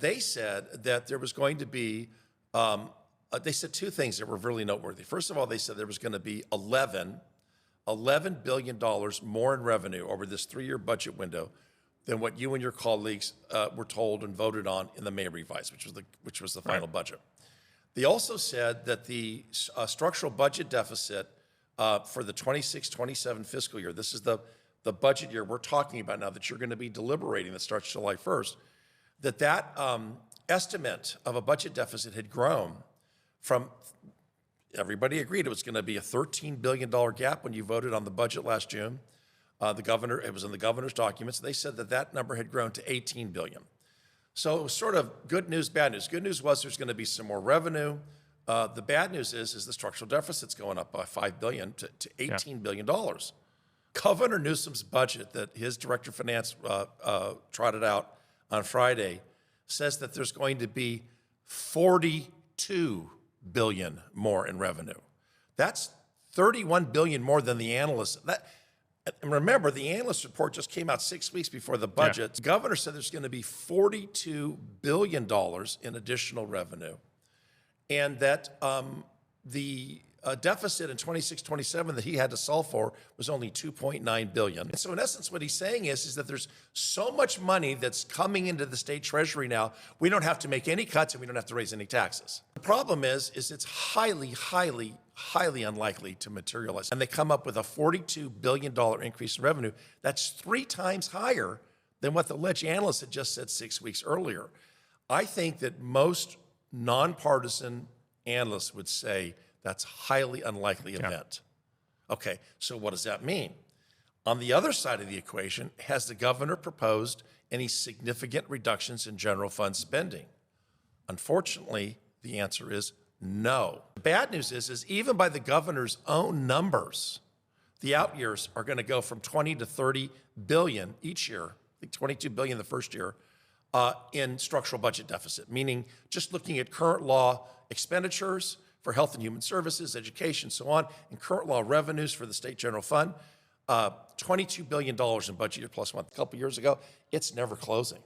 They said that there was going to be, they said two things that were really noteworthy. First of all, they said there was going to be $11 billion more in revenue over this 3-year budget window than what you and your colleagues were told and voted on in the May revise, which was the final budget. They also said that the structural budget deficit for the 26-27 fiscal year, this is the budget year we're talking about now that you're going to be deliberating that starts July 1st, that estimate of a budget deficit had grown from, everybody agreed it was going to be a $13 billion gap when you voted on the budget last June. It was in the governor's documents. They said that number had grown to $18 billion. So it was sort of good news, bad news. Good news was there's going to be some more revenue. The bad news is the structural deficit's going up by $5 billion to $18 billion. Governor Newsom's budget that his director of finance trotted out on Friday says that there's going to be $42 billion more in revenue. That's $31 billion more than the analysts. And remember, the analyst report just came out 6 weeks before the budget. The governor said there's going to be $42 billion in additional revenue, and that the deficit in 26-27 that he had to solve for was only $2.9 billion. And so in essence, what he's saying is that there's so much money that's coming into the state treasury now, we don't have to make any cuts and we don't have to raise any taxes. The problem is it's highly unlikely to materialize. And they come up with a $42 billion increase in revenue. That's 3 times higher than what the alleged analysts had just said 6 weeks earlier. I think that most nonpartisan analysts would say that's a highly unlikely event. Okay, so what does that mean? On the other side of the equation, has the governor proposed any significant reductions in general fund spending? Unfortunately, the answer is no. The bad news is even by the governor's own numbers, the out years are going to go from 20 to 30 billion each year, I think 22 billion the first year, in structural budget deficit, meaning just looking at current law expenditures for health and human services, education, so on, and current law revenues for the state general fund, $22 billion in budget year plus one. A couple years ago, it's never closing.